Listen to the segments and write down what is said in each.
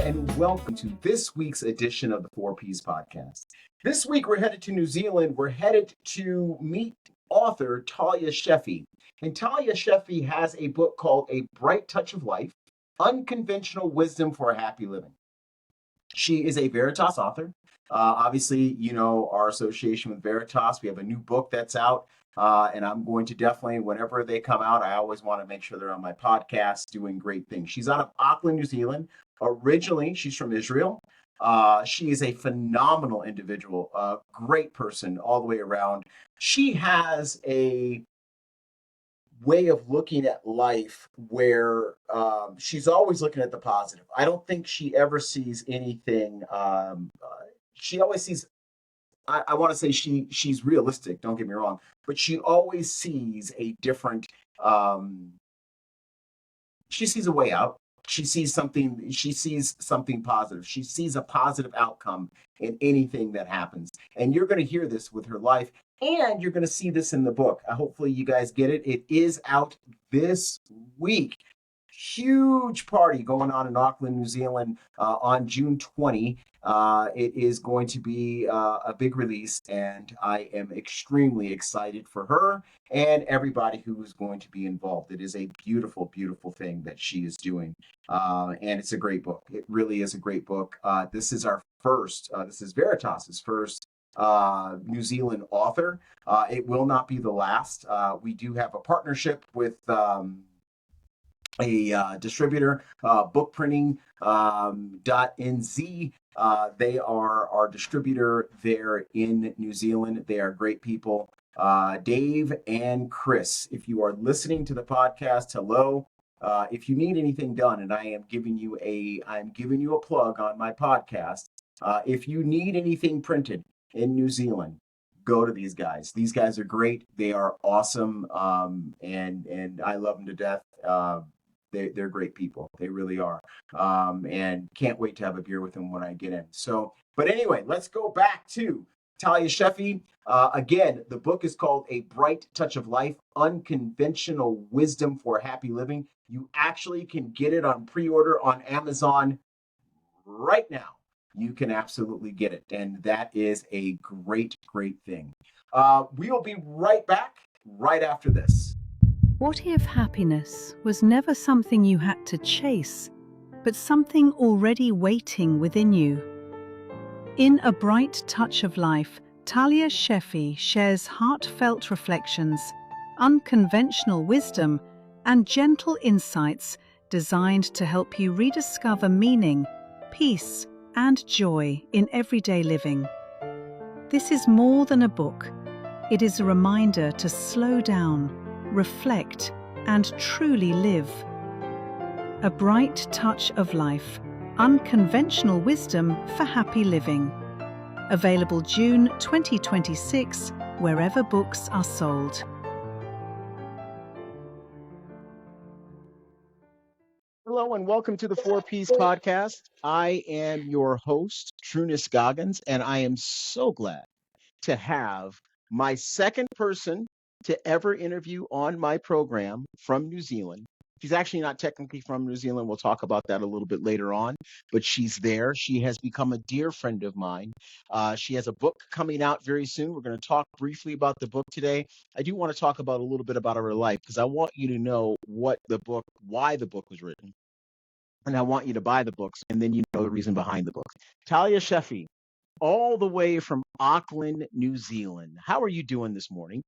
and welcome to this week's edition of the 4Ps podcast. This week, we're headed to New Zealand. We're headed to meet author Talia Shefi. And Talia Shefi has a book called A Bright Touch of Life, Unconventional Wisdom for a Happy Living. She is a Veritas author. Obviously, you know our association with Veritas. We have a new book that's out. And I'm going to definitely, whenever they come out, I always want to make sure they're on my podcast doing great things. She's out of Auckland, New Zealand. Originally, she's from Israel. She is a phenomenal individual, a great person all the way around. She has a way of looking at life where she's always looking at the positive. I don't think she ever sees anything. She always sees, I want to say she's realistic, don't get me wrong, but she always sees a different, she sees a way out. She sees something positive. She sees a positive outcome in anything that happens. And you're going to hear this with her life, and you're going to see this in the book. Hopefully you guys get it. It is out this week. Huge party going on in Auckland, New Zealand on June 20. It is going to be a big release, and I am extremely excited for her and everybody who is going to be involved. It is a beautiful, beautiful thing that she is doing, and it's a great book. It really is a great book. This is our first, this is Veritas's first New Zealand author. It will not be the last. We do have a partnership with a distributor, bookprinting.nz. They are our distributor there in New Zealand. They are great people. Dave and Chris, if you are listening to the podcast, hello. If you need anything done, and I'm giving you a plug on my podcast. If you need anything printed in New Zealand, go to these guys. These guys are great. They are awesome. And I love them to death. They're great people. They really are. And can't wait to have a beer with them when I get in. So, but anyway, let's go back to Talia Shefi. Again, the book is called A Bright Touch of Life, Unconventional Wisdom for Happy Living. You actually can get it on pre-order on Amazon right now. You can absolutely get it. And that is a great, great thing. We'll be right back right after this. What if happiness was never something you had to chase, but something already waiting within you? In A Bright Touch of Life, Talia Shefi shares heartfelt reflections, unconventional wisdom, and gentle insights designed to help you rediscover meaning, peace, and joy in everyday living. This is more than a book. It is a reminder to slow down, reflect, and truly live. A Bright Touch of Life, Unconventional Wisdom for Happy Living. Available June 2026, wherever books are sold. Hello and welcome to the 4Ps podcast. I am your host, Trunnis Goggins, and I am so glad to have my second person to ever interview on my program from New Zealand. She's actually not technically from New Zealand. We'll talk about that a little bit later on, but she's there. She has become a dear friend of mine. She has a book coming out very soon. We're going to talk briefly about the book today. I do want to talk about a little bit about her life because I want you to know why the book was written. And I want you to buy the books, and then you know the reason behind the books. Talia Shefi, all the way from Auckland, New Zealand. How are you doing this morning?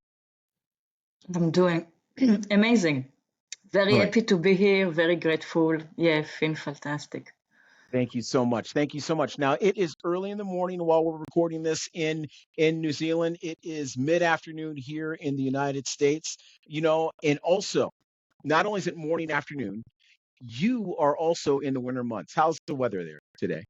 I'm doing amazing. Very All right. happy to be here. Very grateful. Yeah, feel fantastic. Thank you so much. Thank you so much. Now, it is early in the morning while we're recording this in New Zealand. It is mid-afternoon here in the United States, and also, not only is it morning, afternoon, you are also in the winter months. How's the weather there today?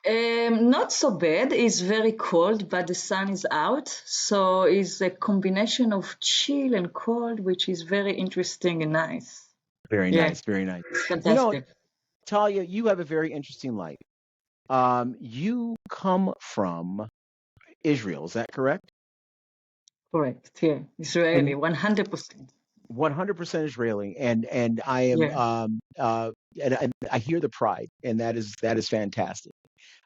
Not so bad. It's very cold, but the sun is out. So it's a combination of chill and cold, which is very interesting and nice. Very Yeah. nice, very nice. It's fantastic. Talia, you have a very interesting life. You come from Israel, is that correct? Correct. Yeah, Israeli, 100%. 100% Israeli, and I am Yeah. and I hear the pride, and that is fantastic.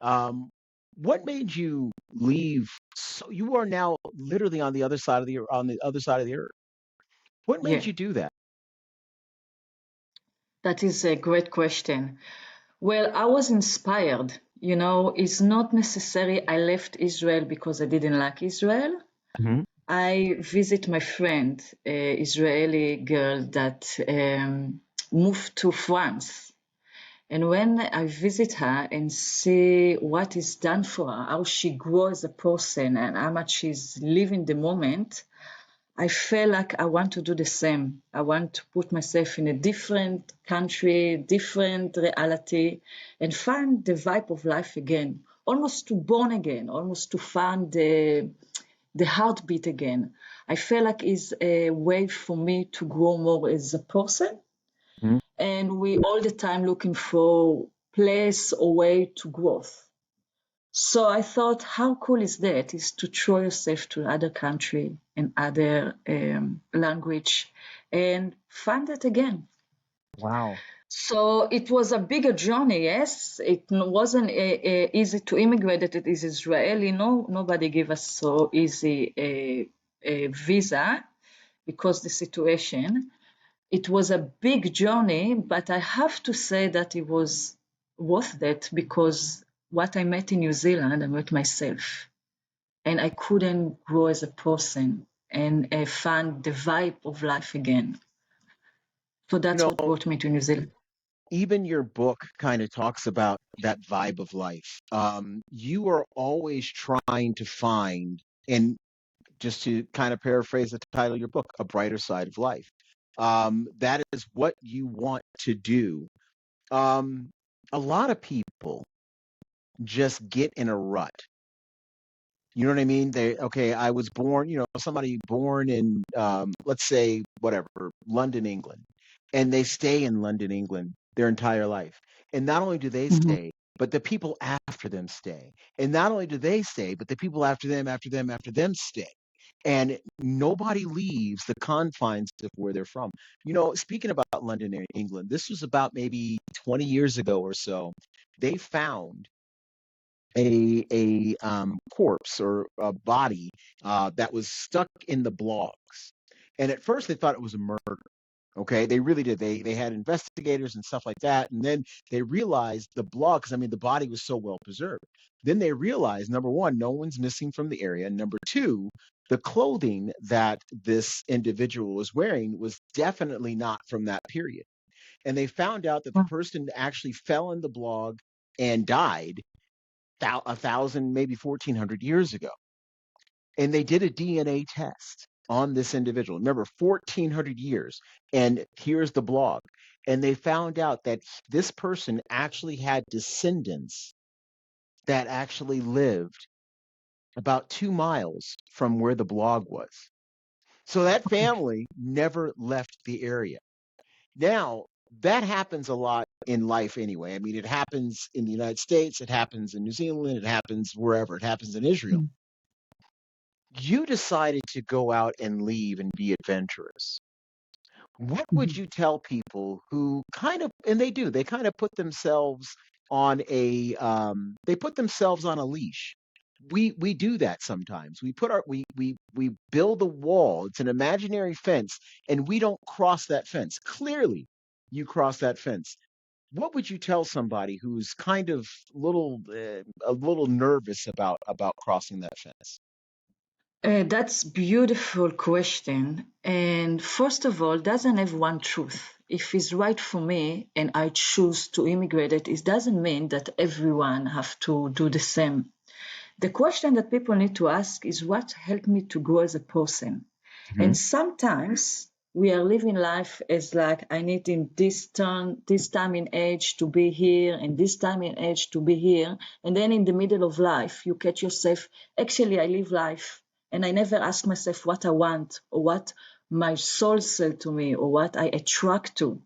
Um, what made you leave? So you are now literally on the other side of the earth. What made Yeah. you do that? That is a great question. Well, I was inspired. It's not necessary I left Israel because I didn't like Israel. Hmm. I visit my friend, a Israeli girl that moved to France. And when I visit her and see what is done for her, how she grows as a person and how much she's living the moment, I feel like I want to do the same. I want to put myself in a different country, different reality, and find the vibe of life again. Almost to born again, almost to find the heartbeat again. I feel like it's a way for me to grow more as a person. Hmm. And we all the time looking for place or way to growth. So I thought, how cool is that? Is to throw yourself to other country and other language and find it again. Wow. So it was a bigger journey. Yes, it wasn't easy to immigrate. That it is Israeli. No, nobody gave us so easy a visa because the situation. It was a big journey, but I have to say that it was worth it because what I met in New Zealand, I met myself, and I couldn't grow as a person and find the vibe of life again. So You that's what know, brought me to New Zealand. even your book kind of talks about that vibe of life. You are always trying to find, and just to kind of paraphrase the title of your book, a brighter side of life. That is what you want to do. Um, a lot of people just get in a rut. You know what I mean? Okay, I was born, somebody born in, let's say, whatever, London, England, and they stay in London, England their entire life. And not only do they Mhm. stay, but the people after them stay. And not only do they stay, but the people after them, after them, after them stay. And nobody leaves the confines of where they're from. Speaking about London, England, this was about maybe 20 years ago or so. They found a corpse or a body that was stuck in the blogs. And at first they thought it was a murder. Okay, they really did. They had investigators and stuff like that, and then they realized the blog, because I mean the body was so well preserved. Then they realized, number one, no one's missing from the area. Number two, the clothing that this individual was wearing was definitely not from that period. And they found out that the person actually fell in the blog and died 1,000, maybe 1,400 years ago. And they did a DNA test on this individual. Remember, 1,400 years. And here's the blog. And they found out that this person actually had descendants that actually lived about 2 miles from where the blog was. So that family never left the area. Now, that happens a lot in life anyway. I mean, it happens in the United States, it happens in New Zealand, it happens wherever, it happens in Israel. You decided to go out and leave and be adventurous. What would Mhm. you tell people who kind of, and they do, they kind of put themselves on they put themselves on a leash. We do that sometimes. We build a wall. It's an imaginary fence, and we don't cross that fence. Clearly, you cross that fence. What would you tell somebody who's kind of a little nervous about crossing that fence? That's beautiful question. And first of all, doesn't have one truth. If it's right for me and I choose to immigrate, it doesn't mean that everyone have to do the same. The question that people need to ask is what helped me to grow as a person. Mhm. And sometimes we are living life as like I need in this time in age to be here, and this time in age to be here, and then in the middle of life you catch yourself. Actually, I live life, and I never ask myself what I want or what my soul said to me or what I attract to.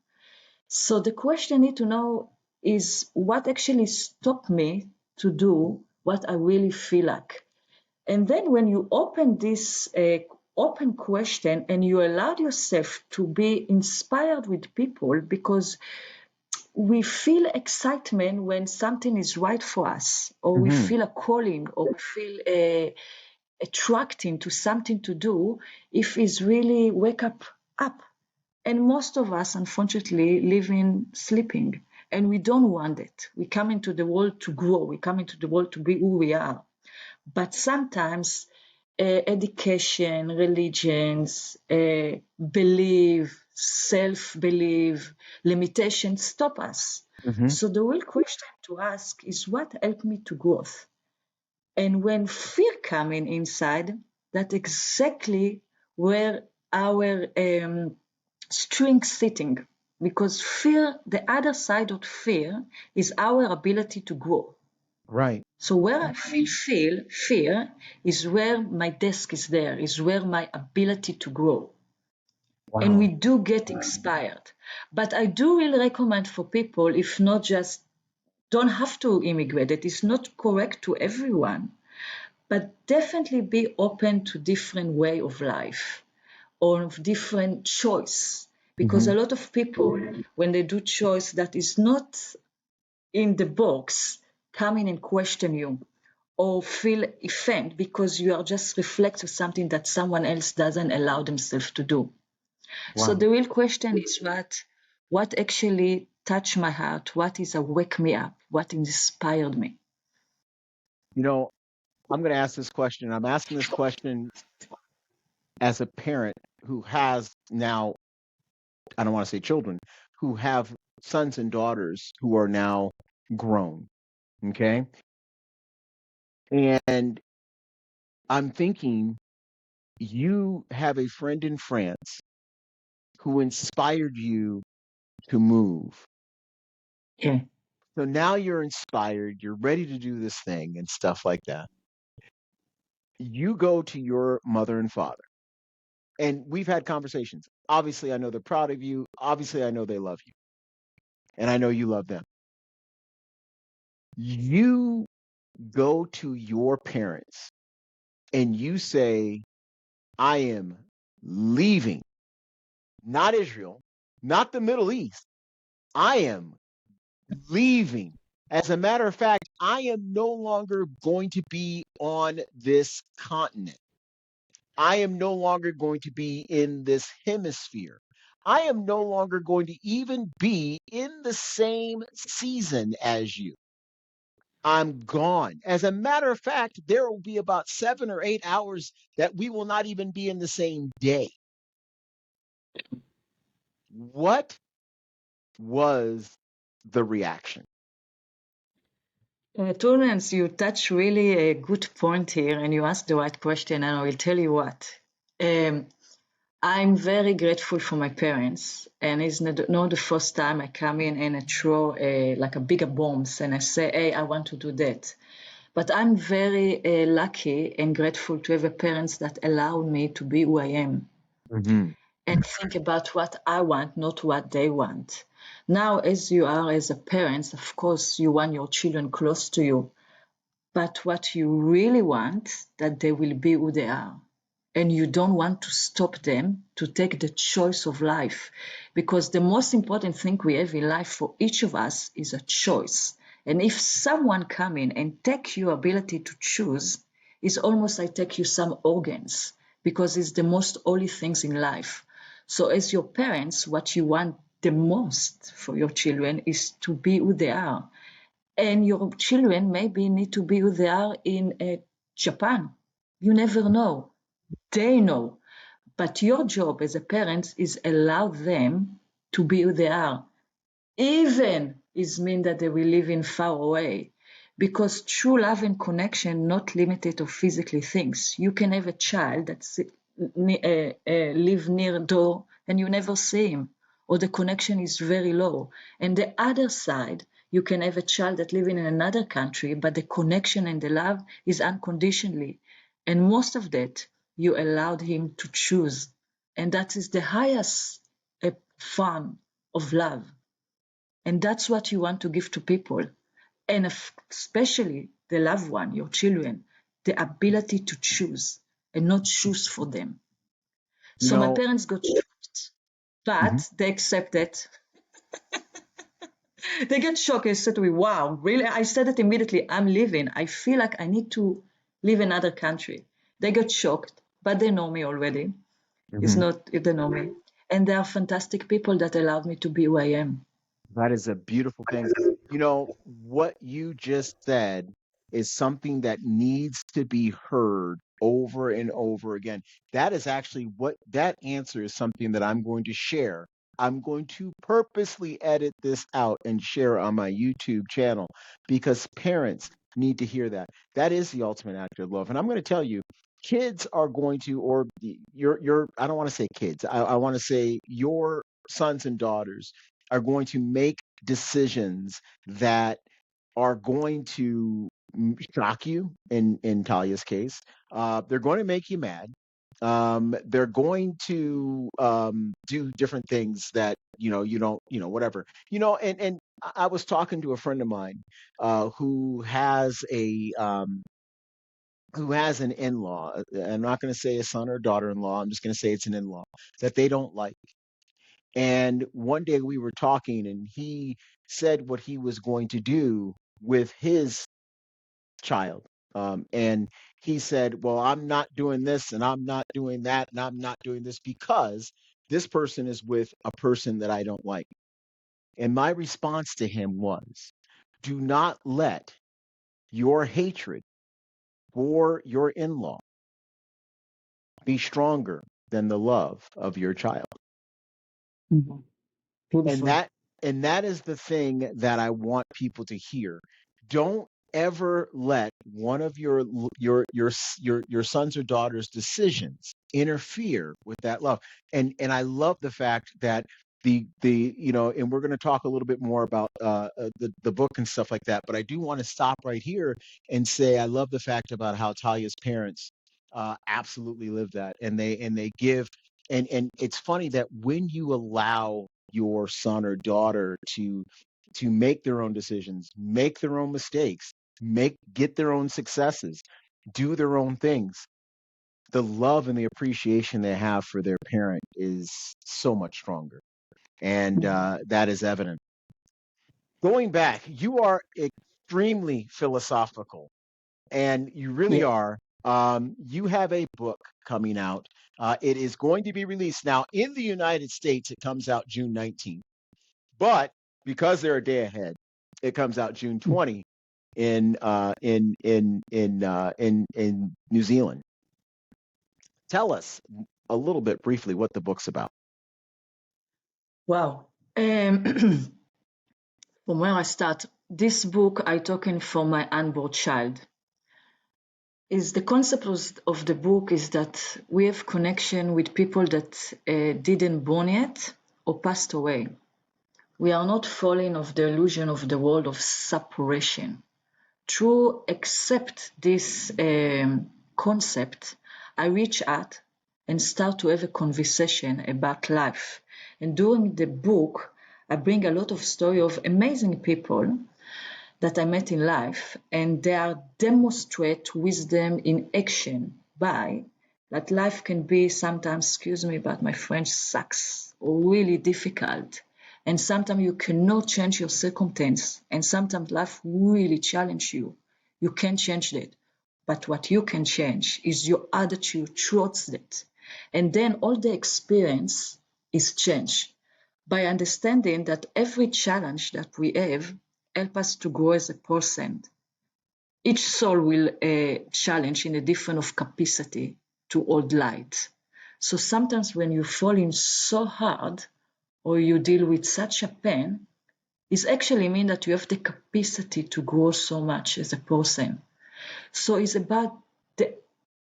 So the question I need to know is what actually stopped me to do what I really feel like. And then when you open this open question and you allowed yourself to be inspired with people, because we feel excitement when something is right for us, or we feel a calling, or we feel attracting to something to do, if it's really wake up. And most of us, unfortunately, live in sleeping, and we don't want it. We come into the world to grow. We come into the world to be who we are. But sometimes education, religions, belief, self-belief, limitations stop us. So the real question to ask is, what helped me to growth? And when fear coming inside, that's exactly where our strength sitting. Because fear, the other side of fear, is our ability to grow. Right. So where I feel fear is where my desk is there, is where my ability to grow. Wow. And we do get inspired. But I do really recommend for people, if not just, don't have to immigrate. It is not correct to everyone, but definitely be open to different way of life or of different choice. Because a lot of people, when they do choice that is not in the box, come in and question you or feel offended because you are just reflecting something that someone else doesn't allow themselves to do. So the real question is, what actually touched my heart? What is a wake me up? What inspired me? You know, I'm going to ask this question. I'm asking this question as a parent who has now, I don't want to say children, who have sons and daughters who are now grown. Okay. And I'm thinking, you have a friend in France who inspired you to move. Yeah. So now you're inspired, you're ready to do this thing and stuff like that. You go to your mother and father, and we've had conversations. Obviously, I know they're proud of you. Obviously, I know they love you, and I know you love them. You go to your parents and you say, I am leaving, not Israel, not the Middle East. I am leaving. As a matter of fact, I am no longer going to be on this continent. I am no longer going to be in this hemisphere. I am no longer going to even be in the same season as you. I'm gone. As a matter of fact, there will be about 7 or 8 hours that we will not even be in the same day. What was the reaction? Trunnis, you touch really a good point here, and you asked the right question, and I will tell you what. I'm very grateful for my parents, and it's not the first time I come in and I throw like a bigger bombs and I say, hey, I want to do that. But I'm very lucky and grateful to have a parents that allow me to be who I am and think about what I want, not what they want. Now, as you are as a parent, of course, you want your children close to you, but what you really want, that they will be who they are. And you don't want to stop them to take the choice of life, because the most important thing we have in life for each of us is a choice. And if someone come in and take your ability to choose, it's almost like take you some organs, because it's the most holy things in life. So as your parents, what you want the most for your children is to be who they are. And your children maybe need to be who they are in Japan. You never know. They know. But your job as a parent is allow them to be who they are. Even it means that they will live in far away. Because true love and connection not limited to physically things. You can have a child that live near a door and you never see him, or the connection is very low. And the other side, you can have a child that live in another country, but the connection and the love is unconditionally. And most of that, you allowed him to choose. And that is the highest form of love. And that's what you want to give to people. And especially the loved one, your children, the ability to choose and not choose for them. So my parents got shocked, but they accepted. They get shocked. They said to me, wow, really? I said it immediately. I'm leaving. I feel like I need to leave another country. They got shocked, but they know me already. It's not if they know me. And they are fantastic people that allowed me to be who I am. That is a beautiful thing. You know, what you just said is something that needs to be heard over and over again. That is actually what that answer is, something that I'm going to share. I'm going to purposely edit this out and share on my YouTube channel because parents need to hear that. That is the ultimate act of love. And I'm going to tell you, kids are going to, or your, I don't want to say kids, I want to say your sons and daughters are going to make decisions that are going to shock you in Talia's case. They're going to make you mad. They're going to do different things that you don't, whatever, and I was talking to a friend of mine who has an in-law. I'm not going to say a son or daughter-in-law. I'm just going to say it's an in-law that they don't like. And one day we were talking, and he said what he was going to do with his child. And he said, well, I'm not doing this, and I'm not doing that, and I'm not doing this because this person is with a person that I don't like. And my response to him was, do not let your hatred for your in law be stronger than the love of your child. Mm-hmm. and Beautiful. that and that is the thing that I want people to hear. Don't ever let one of your sons or daughters decisions interfere with that love. And I love the fact that the and we're going to talk a little bit more about the book and stuff like that, but I do want to stop right here and say I love the fact about how Talia's parents absolutely live that, and they give. And it's funny that when you allow your son or daughter to make their own decisions, make their own mistakes, get their own successes, do their own things, the love and the appreciation they have for their parent is so much stronger. And that is evident. Going back, you are extremely philosophical, and you really Yeah. are. You have a book coming out. It is going to be released now in the United States. It comes out June 19th, but because they're a day ahead, it comes out June 20 in New Zealand. Tell us a little bit briefly what the book's about. Wow. From where I start, this book I talking for my unborn child. Is the concept of the book is that we have connection with people that didn't born yet or passed away. We are not falling of the illusion of the world of separation. To accept this concept, I reach out and start to have a conversation about life. And during the book, I bring a lot of story of amazing people that I met in life, and they are demonstrate wisdom in action by that life can be sometimes, excuse me, but my French sucks, or really difficult. And sometimes you cannot change your circumstance, and sometimes life really challenge you. You can't change that. But what you can change is your attitude towards it. And then all the experience is changed by understanding that every challenge that we have help us to grow as a person. Each soul will challenge in a different of capacity to hold light. So sometimes when you fall in so hard or you deal with such a pain, it actually means that you have the capacity to grow so much as a person. So it's about the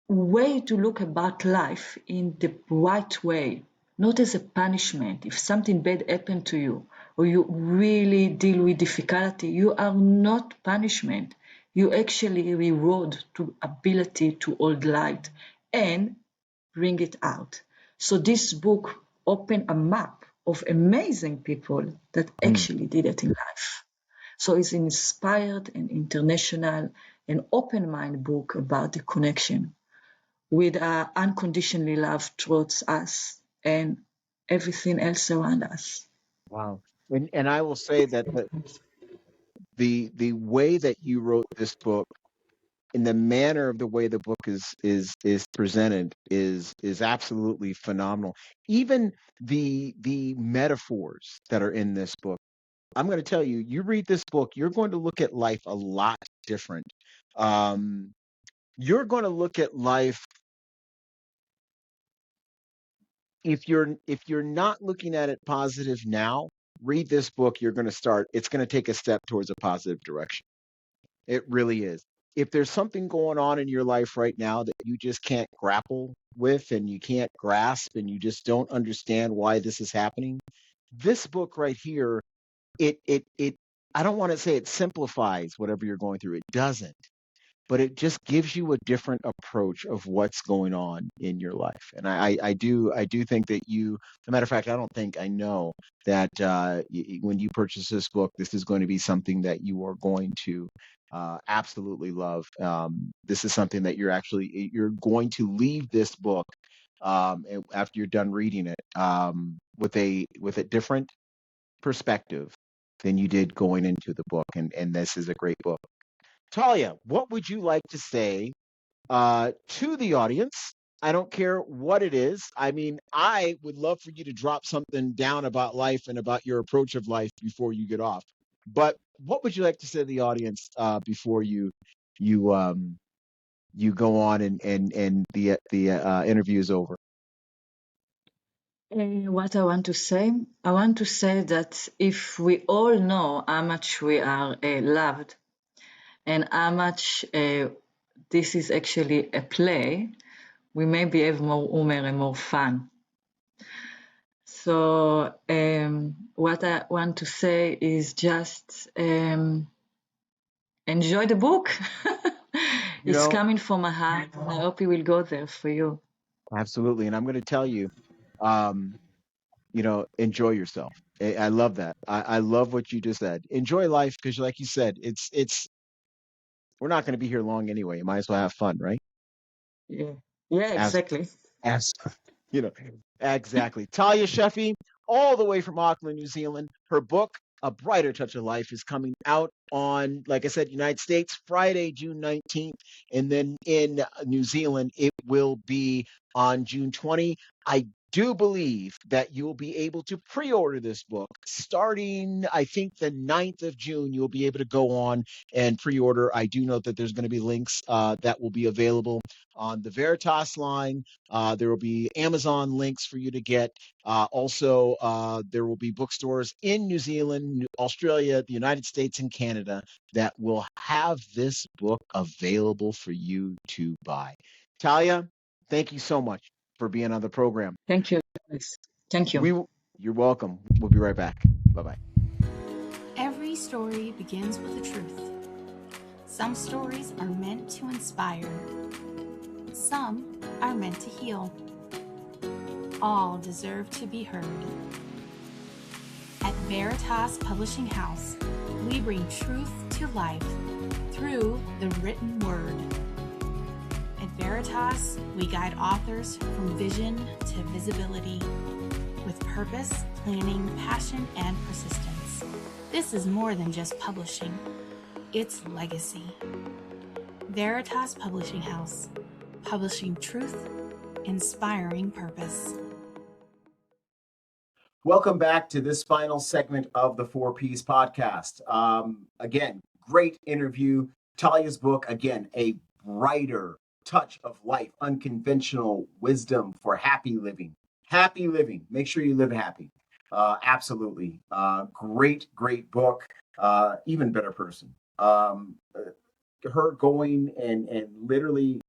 way to look about life in the right way, not as a punishment. If something bad happened to you or you really deal with difficulty, you are not punishment. You actually reward to ability to hold light and bring it out. So this book opened a map of amazing people that actually did it in life. So it's inspired and international and open mind book about the connection. with unconditionally love towards us and everything else around us. Wow. And I will say that the way that you wrote this book, in the manner of the way the book is presented, is absolutely phenomenal. Even the metaphors that are in this book. I'm going to tell you, you read this book, you're going to look at life a lot different. Um, you're going to look at life, if you're not looking at it positive now, read this book, you're going to start, it's going to take a step towards a positive direction. It really is. If there's something going on in your life right now that you just can't grapple with and you can't grasp and you just don't understand why this is happening, this book right here, it I don't want to say it simplifies whatever you're going through. It doesn't, but it just gives you a different approach of what's going on in your life. And I do think that you, as a matter of fact, I don't think, I know that when you purchase this book, this is going to be something that you are going to absolutely love. This is something that you're going to leave this book after you're done reading it with a different perspective than you did going into the book. And this is a great book. Talia, what would you like to say to the audience? I don't care what it is. I mean, I would love for you to drop something down about life and about your approach of life before you get off. But what would you like to say to the audience before you you go on and the interview is over? What I want to say that if we all know how much we are loved and how much this is actually a play, we maybe have more humor and more fun. So what I want to say is just enjoy the book. You It's know, coming from my heart. I hope it will go there for you. absolutely. And I'm going to tell you, um, enjoy yourself. I love that. I love what you just said. Enjoy life because, like you said, it's we're not going to be here long anyway. You might as well have fun, right? Yeah, yeah, As exactly. as you know, exactly. Talia Shefi, all the way from Auckland, New Zealand. Her book, A Brighter Touch of Life, is coming out on, like I said, United States, Friday, June 19th. And then in New Zealand, it will be on June 20. I do believe that you'll be able to pre-order this book starting, I think, the 9th of June. You'll be able to go on and pre-order. I do know that there's going to be links that will be available on the Veritas line. There will be Amazon links for you to get. Also, there will be bookstores in New Zealand, Australia, the United States, and Canada that will have this book available for you to buy. Talia, thank you so much for being on the program. Thank you. Yes. Thank you. You're welcome. We'll be right back. Bye-bye. Every story begins with a truth. Some stories are meant to inspire. Some are meant to heal. All deserve to be heard. At Veritas Publishing House, we bring truth to life through the written word. At Veritas, we guide authors from vision to visibility with purpose, planning, passion, and persistence. This is more than just publishing. It's legacy. Veritas Publishing House, publishing truth, inspiring purpose. Welcome back to this final segment of the 4Ps podcast. Again, great interview. Talia's book, again, A Brighter Touch of Life, Unconventional Wisdom for Happy Living. Happy living. Make sure you live happy. Absolutely. Great book. Even better person. Her going and literally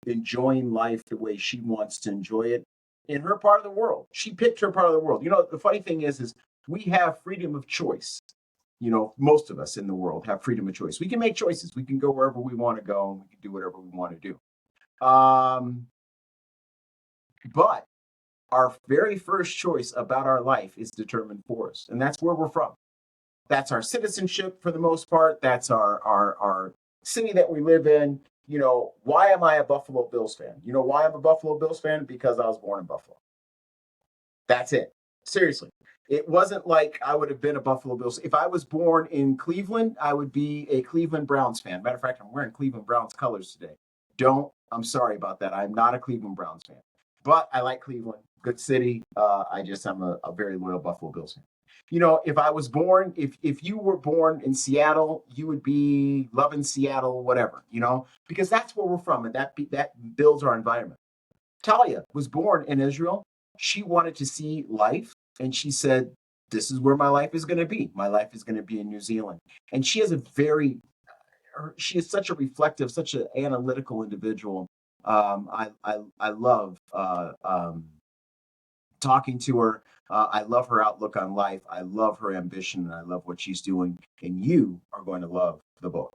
enjoying life the way she wants to enjoy it in her part of the world. She picked her part of the world. The funny thing is we have freedom of choice. Most of us in the world have freedom of choice. We can make choices. We can go wherever we want to go and we can do whatever we want to do. But our very first choice about our life is determined for us. And that's where we're from. That's our citizenship for the most part. That's our city that we live in. why am I a Buffalo Bills fan? You know why I'm a Buffalo Bills fan? Because I was born in Buffalo. That's it. Seriously. It wasn't like I would have been a Buffalo Bills. If I was born in Cleveland, I would be a Cleveland Browns fan. Matter of fact, I'm wearing Cleveland Browns colors today. I'm sorry about that. I'm not a Cleveland Browns fan, but I like Cleveland, good city. I'm a very loyal Buffalo Bills fan. If I was born, if you were born in Seattle, you would be loving Seattle, whatever, because that's where we're from, and that builds our environment. Talia was born in Israel. She wanted to see life, and she said, "This is where my life is going to be. My life is going to be in New Zealand." And she is such a reflective, such an analytical individual. I love talking to her. I love her outlook on life. I love her ambition, and I love what she's doing. And you are going to love the book.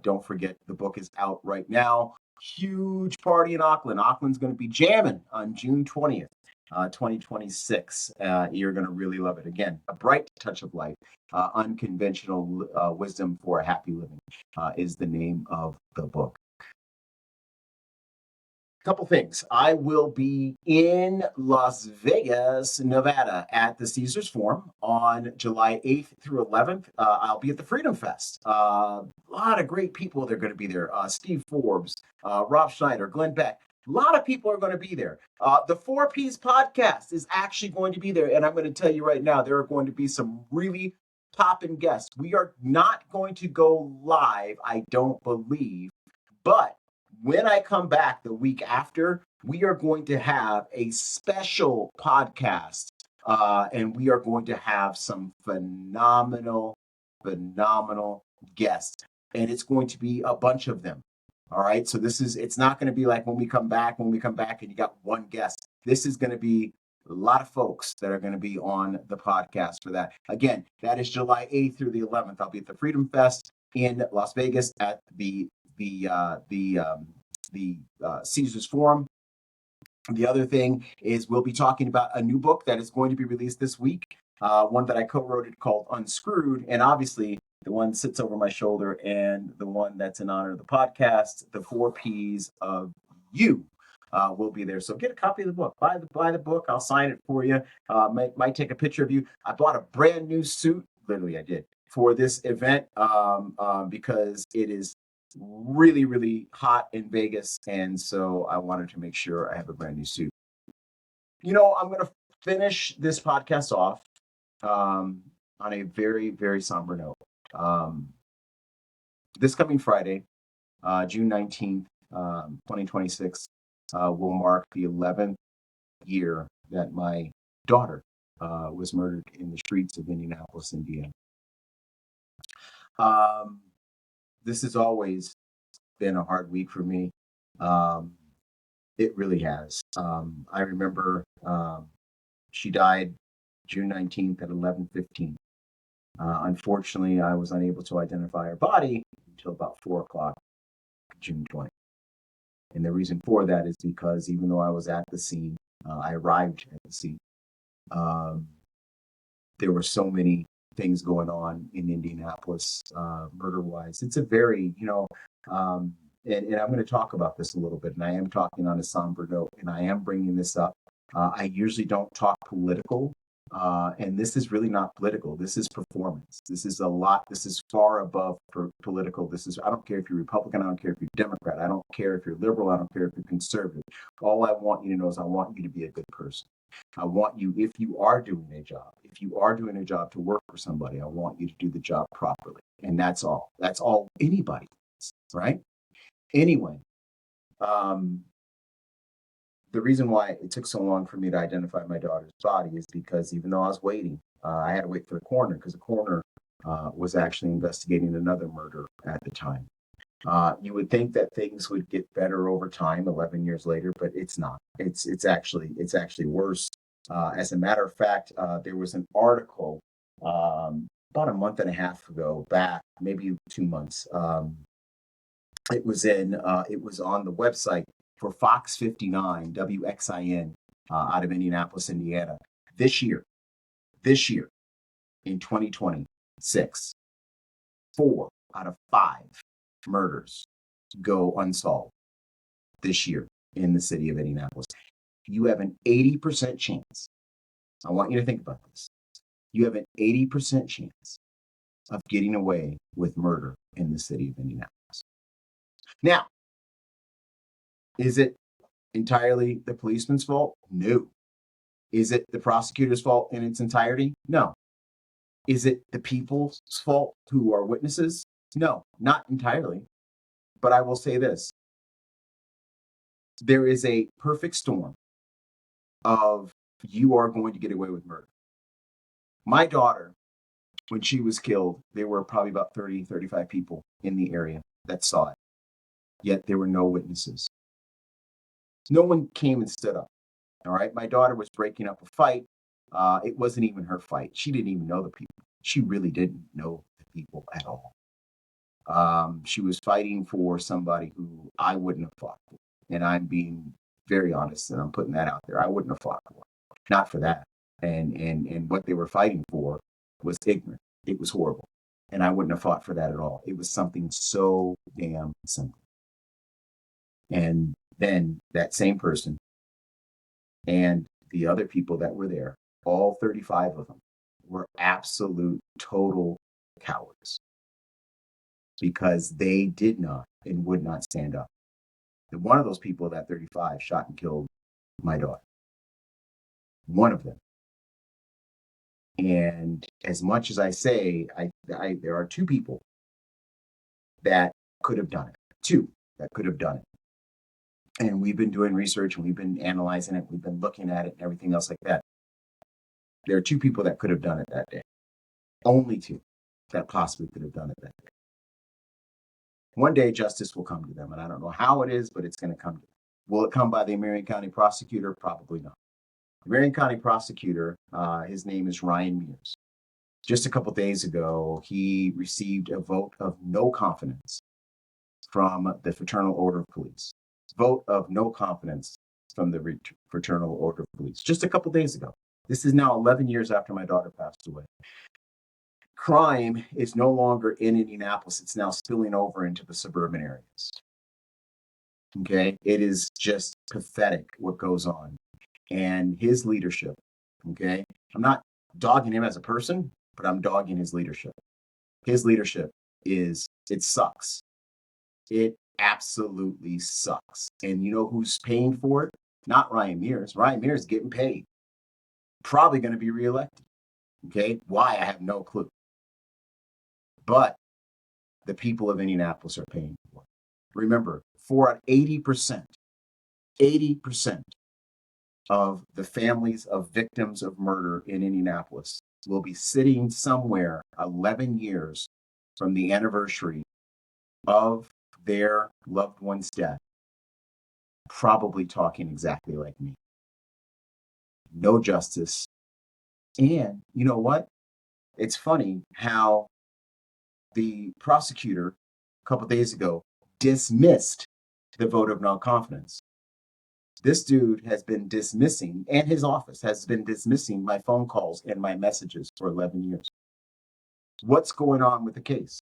Don't forget, the book is out right now. Huge party in Auckland. Auckland's going to be jamming on June 20th, 2026. You're going to really love it. Again, A Bright Touch of Life, Unconventional Wisdom for a Happy Living is the name of the book. Couple things. I will be in Las Vegas, Nevada at the Caesars Forum on July 8th through 11th. I'll be at the Freedom Fest. A lot of great people that are going to be there. Steve Forbes, Rob Schneider, Glenn Beck. A lot of people are going to be there. The 4Ps podcast is actually going to be there. And I'm going to tell you right now, there are going to be some really poppin' guests. We are not going to go live, I don't believe, but when I come back the week after, we are going to have a special podcast, and we are going to have some phenomenal guests, and it's going to be a bunch of them. All right, so it's not going to be like when we come back and you got one guest. This is going to be a lot of folks that are going to be on the podcast for that. Again, that is July 8th through the 11th. I'll be at the Freedom Fest in Las Vegas at the Caesars Forum. The other thing is we'll be talking about a new book that is going to be released this week, one that I co-wrote called Unscrewed, and obviously the one sits over my shoulder and the one that's in honor of the podcast, the 4 Ps of You. Will be there. So get a copy of the book. Buy the book. I'll sign it for you. Might take a picture of you. I bought a brand new suit. Literally, I did for this event because it is really, really hot in Vegas. And so I wanted to make sure I have a brand new suit. I'm going to finish this podcast off on a very, very somber note. This coming Friday, June 19th, 2026, will mark the 11th year that my daughter was murdered in the streets of Indianapolis, Indiana. This has always been a hard week for me. It really has. I remember she died June 19th at 11:15. Unfortunately, I was unable to identify her body until about 4 o'clock, June 20th. And the reason for that is because even though I was at the scene, I arrived at the scene, there were so many things going on in Indianapolis, murder-wise. It's a very, and I'm going to talk about this a little bit, and I am talking on a somber note, and I am bringing this up. I usually don't talk political, and this is really not political. This is performance. This is far above political. I don't care if you're Republican. I don't care if you're Democrat. I don't care if you're liberal. I don't care if you're conservative. All I want you to know is I want you to be a good person. I want you, if you are doing a job to work for somebody, I want you to do the job properly. And that's all. That's all anybody does, right? Anyway, the reason why it took so long for me to identify my daughter's body is because even though I was waiting, I had to wait for the coroner because the coroner was actually investigating another murder at the time. You would think that things would get better over time, 11 years later, but it's not. It's actually worse. As a matter of fact, there was an article about a month and a half ago, back maybe 2 months. It was on the website for Fox 59 WXIN out of Indianapolis, Indiana. This year in 2026, 4 out of 5 murders go unsolved this year in the city of Indianapolis. You have an 80% chance. I want you to think about this. You have an 80% chance of getting away with murder in the city of Indianapolis. Now, is it entirely the policeman's fault? No. Is it the prosecutor's fault in its entirety? No. Is it the people's fault who are witnesses? No, not entirely. But I will say this. There is a perfect storm of you are going to get away with murder. My daughter, when she was killed, there were probably about 30, 35 people in the area that saw it. Yet there were no witnesses. No one came and stood up. All right. My daughter was breaking up a fight. It wasn't even her fight. She didn't even know the people. She really didn't know the people at all. She was fighting for somebody who I wouldn't have fought for. And I'm being very honest, and I'm putting that out there. I wouldn't have fought for. Not for that. And what they were fighting for was ignorant. It was horrible. And I wouldn't have fought for that at all. It was something so damn simple. And then that same person and the other people that were there, all 35 of them, were absolute total cowards because they did not and would not stand up. And one of those people, that 35, shot and killed my daughter. One of them. And as much as I say, there are two people that could have done it. Two that could have done it. And we've been doing research and we've been analyzing it. We've been looking at it and everything else like that. There are two people that could have done it that day. Only two that possibly could have done it that day. One day justice will come to them. And I don't know how it is, but it's going to come to them. Will it come by the Marion County prosecutor? Probably not. The Marion County prosecutor, his name is Ryan Mears. Just a couple days ago, he received a vote of no confidence from the Fraternal Order of Police. Vote of no confidence from the Fraternal Order of Police. Just a couple days ago. This is now 11 years after my daughter passed away. Crime is no longer in Indianapolis. It's now spilling over into the suburban areas. Okay? It is just pathetic what goes on. And his leadership, okay? I'm not dogging him as a person, but I'm dogging his leadership. His leadership it sucks. It absolutely sucks. And you know who's paying for it? Not Ryan Mears. Ryan Mears is getting paid. Probably going to be reelected. Okay? Why? I have no clue. But the people of Indianapolis are paying for it. Remember, 80% of the families of victims of murder in Indianapolis will be sitting somewhere 11 years from the anniversary of their loved one's death, probably talking exactly like me. No justice. And you know what? It's funny how the prosecutor a couple of days ago dismissed the vote of non-confidence. This dude has been dismissing, and his office has been dismissing my phone calls and my messages for 11 years. What's going on with the case?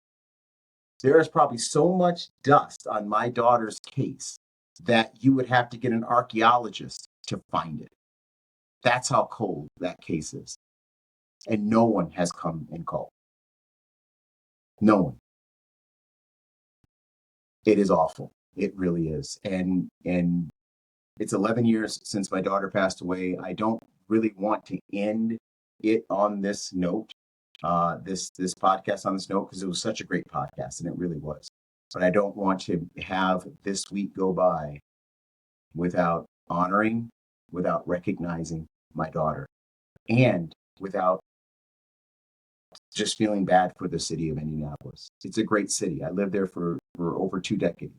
There is probably so much dust on my daughter's case that you would have to get an archaeologist to find it. That's how cold that case is. And no one has come and called. No one. It is awful. It really is. And it's 11 years since my daughter passed away. I don't really want to end it on this note, this podcast on this note, because it was such a great podcast, and it really was. But I don't want to have this week go by without honoring, without recognizing my daughter, and without just feeling bad for the city of Indianapolis. It's a great city. I lived there for over 2 decades.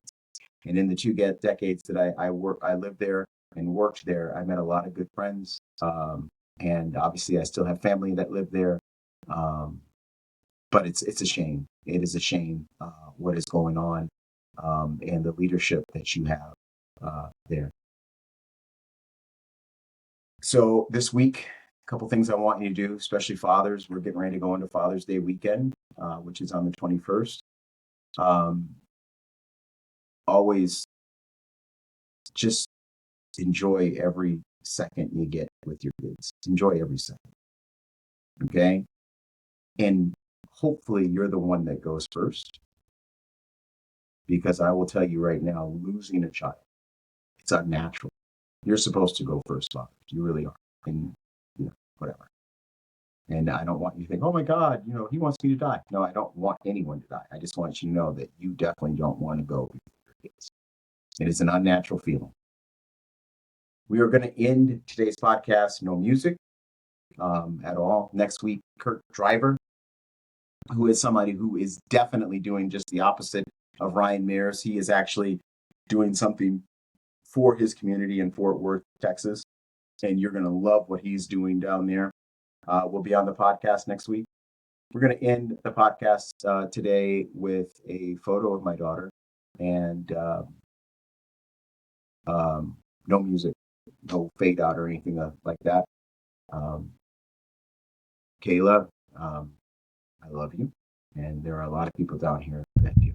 And in the 2 decades that I lived there and worked there, I met a lot of good friends. And obviously I still have family that live there. But it's a shame. It is a shame what is going on and the leadership that you have there. So this week, a couple things I want you to do, especially fathers. We're getting ready to go into Father's Day weekend, which is on the 21st. always just enjoy every second you get with your kids. Enjoy every second. Okay? And hopefully you're the one that goes first. Because I will tell you right now, losing a child, it's unnatural. You're supposed to go first, father. You really are. And, whatever. And I don't want you to think, oh my God, he wants me to die. No, I don't want anyone to die. I just want you to know that you definitely don't want to go before your kids. It is an unnatural feeling. We are going to end today's podcast, no music at all. Next week, Kurt Driver, who is somebody who is definitely doing just the opposite of Ryan Mears. He is actually doing something for his community in Fort Worth, Texas. And you're going to love what he's doing down there. We'll be on the podcast next week. We're going to end the podcast today with a photo of my daughter and no music, no fade out or anything like that. Kayla, I love you. And there are a lot of people down here that do.